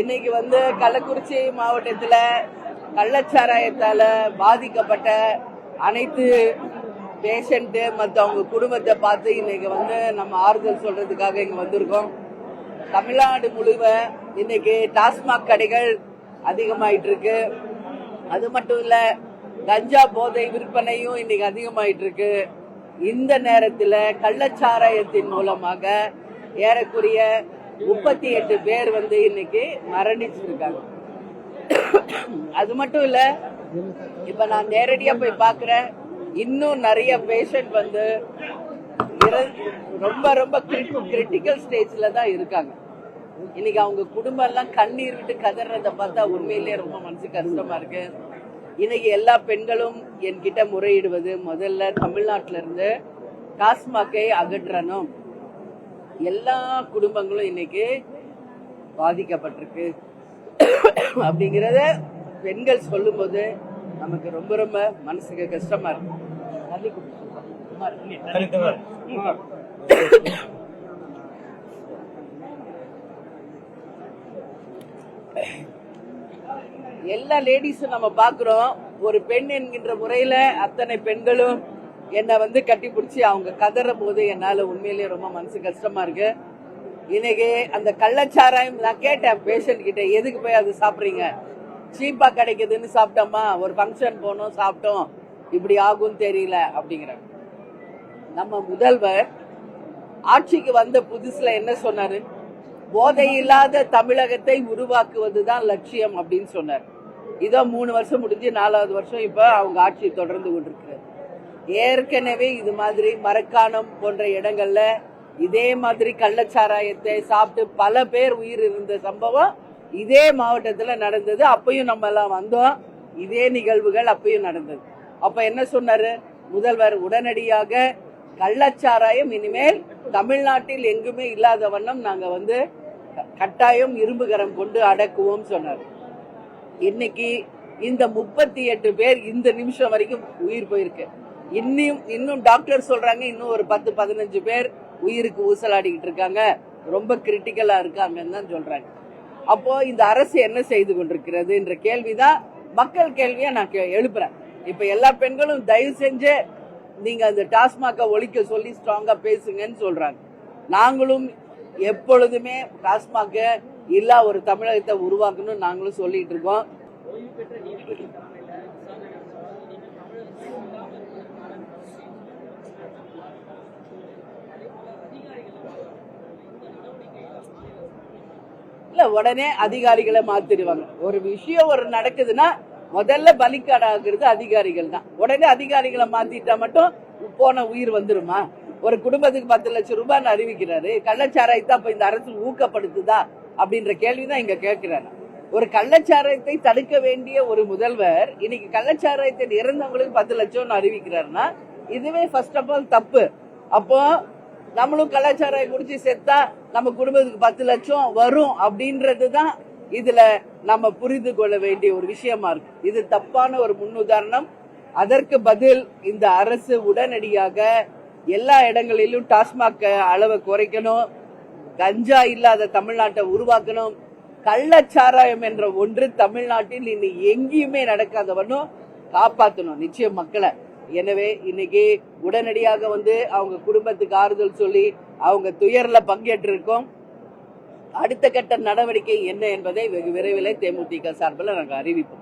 இன்னைக்கு கள்ளக்குறிச்சி மாவட்டத்துல கள்ளச்சாராயத்தால பாதிக்கப்பட்ட அனைத்து பேஷண்ட் மற்ற அவங்க குடும்பத்தை பார்த்து இன்னைக்கு நம்ம ஆறுதல் சொல்றதுக்காக இங்க வந்திருக்கோம். தமிழ்நாடு முழுவ இன்னைக்கு டாஸ்மாக் கடைகள் அதிகமாயிட்டு இருக்கு. அது மட்டும் இல்ல, கஞ்சா போதை விற்பனையும் இன்னைக்கு அதிகமாயிட்டு இருக்கு. இந்த நேரத்தில் கள்ளச்சாராயத்தின் மூலமாக ஏறக்குறைய 38 பேர் இன்னைக்கு மரணிச்சிருக்காங்க. அது மட்டும் இல்ல, இப்ப நான் நேரடியா போய் பாக்குறேன், இன்னும் நிறைய பேஷண்ட் ரொம்ப ரொம்ப கிரிட்டிக்கல் ஸ்டேஜ்ல தான் இருக்காங்க. இன்னைக்கு அவங்க குடும்பம் எல்லாம் கண்ணீர் விட்டு கதறத பார்த்தா உண்மையிலேயே ரொம்ப மனசு கஷ்டமா இருக்கு. இன்னைக்கு எல்லா பெண்களும் என்கிட்ட முறையிடுவது, முதல்ல தமிழ்நாட்டில இருந்து டாஸ்மாகை அகற்றணும். எல்லா குடும்பங்களும் இன்னைக்கு பாதிக்கப்பட்டிருக்கு அப்படிங்கறத பெண்கள் சொல்லும் போது நமக்கு ரொம்ப ரொம்ப மனசுக்கு கஷ்டமா இருக்கு. எல்லா லேடிஸும் நம்ம பாக்குறோம், ஒரு பெண் என்கின்ற முறையில அத்தனை பெண்களும் என்னை கட்டி பிடிச்சி அவங்க கதற போது என்னால உண்மையிலேயே ரொம்ப மனசு கஷ்டமா இருக்கு. இன்னைக்கு அந்த கள்ளச்சாராயம் நான் கேட்டேன் பேஷண்ட் கிட்ட, எதுக்கு போய் அது சாப்பிடுறீங்க? சீப்பா கிடைக்குதுன்னு சாப்பிட்டோமா, ஒரு ஃபங்க்ஷன் போனோம் சாப்பிட்டோம், இப்படி ஆகும் தெரியல அப்படிங்கிறாங்க. நம்ம முதல்வர் ஆட்சிக்கு வந்த புதுசுல என்ன சொன்னாரு? போதை இல்லாத தமிழகத்தை உருவாக்குவதுதான் லட்சியம் அப்படின்னு சொன்னார். இதோ 3 வருஷம் முடிஞ்சு 4வது வருஷம் இப்ப அவங்க ஆட்சி தொடர்ந்து கொண்டிருக்கிறது. ஏற்கனவே இது மாதிரி மரக்காணம் போன்ற இடங்கள்ல இதே மாதிரி கள்ளச்சாராயத்தை சாப்பிட்டு பல பேர் உயிர் இருந்த சம்பவம் இதே மாவட்டத்துல நடந்தது. அப்பயும் நம்ம எல்லாம் வந்தோம், இதே நிகழ்வுகள் அப்பயும் நடந்தது. அப்ப என்ன சொன்னாரு முதல்வர்? உடனடியாக கள்ளச்சாராயம் இனிமேல் தமிழ்நாட்டில் எங்குமே இல்லாத வண்ணம் நாங்க கட்டாயம் இரும்புகரம் கொண்டு அடக்குவோம் சொன்னார். இன்னைக்கு இந்த 38 பேர் இந்த நிமிஷம் வரைக்கும் உயிர் போயிருக்கு. இன்னும் டாக்டர் சொல்றாங்க இன்னும் ஒரு 10-15 பேர் உயிருக்கு ஊசலாடிக்கிட்டு இருக்காங்க, ரொம்ப கிரிட்டிக்கலா இருக்காங்கன்னு தான் சொல்றாங்க. அப்போ இந்த அரசு என்ன செய்து கொண்டிருக்கிறது என்ற கேள்விதான் மக்கள் கேள்வியா நான் எழுப்புறேன். இப்ப எல்லா பெண்களும் தயவு செஞ்சு நீங்க அந்த டாஸ்மாக ஒழிக்க சொல்லி ஸ்ட்ராங்கா பேசுங்கன்னு சொல்றாங்க. நாங்களும் எப்பொழுதுமே டாஸ்மாக இல்லா ஒரு தமிழகத்தை உருவாக்கணும் நாங்களும் சொல்லிட்டு இருக்கோம். இல்ல, உடனே அதிகாரிகளை மாத்திடுவாங்க. ஒரு விஷயம் நடக்குதுன்னா முதல்ல பலிக்காடாகிறது அதிகாரிகள் தான். உடனே அதிகாரிகளை மாத்திட்டா மட்டும் போன உயிர் வந்துருமா? ஒரு குடும்பத்துக்கு 10 லட்சம் ரூபாய் அறிவிக்கிறாரு, கள்ளச்சாராயத்தை அப்ப இந்த அரசு ஊக்கப்படுத்துதா அப்படின்ற கேள்விதான் இங்க கேட்கிறாங்க. ஒரு கள்ளச்சாராயத்தை தடுக்க வேண்டிய ஒரு முதல்வர் இன்னைக்கு கள்ளச்சாராயத்தை இறந்தவங்களுக்கு 10 லட்சம் அறிவிக்கிறாருன்னா இதுவே ஃபர்ஸ்ட் ஆஃப் ஆல் தப்பு. அப்போ நம்மளும் கள்ளச்சாராயம் குடிச்சு செத்தா நம்ம குடும்பத்துக்கு 10 லட்சம் வரும் அப்படின்றதுதான் இதுல நம்ம புரிந்து கொள்ள வேண்டிய ஒரு விஷயமா இருக்கு. இது தப்பான ஒரு முன்னுதாரணம். அதற்கு பதில் இந்த அரசு உடனடியாக எல்லா இடங்களிலும் டாஸ்மாக் அளவை குறைக்கணும், கஞ்சா இல்லாத தமிழ்நாட்டை உருவாக்கணும். கள்ளச்சாராயம் என்ற ஒன்று தமிழ்நாட்டில் இனி எங்கேயுமே நடக்காதவனும் காப்பாற்றணும் நிச்சயம் மக்களை. எனவே இன்னைக்கு உடனடியாக அவங்க குடும்பத்துக்கு ஆறுதல் சொல்லி அவங்க துயர்ல பங்கேற்றிருக்கோம். அடுத்த கட்ட நடவடிக்கை என்ன என்பதை வெகு விரைவில் தேமுதிக சார்பில் நாங்கள் அறிவிப்போம்.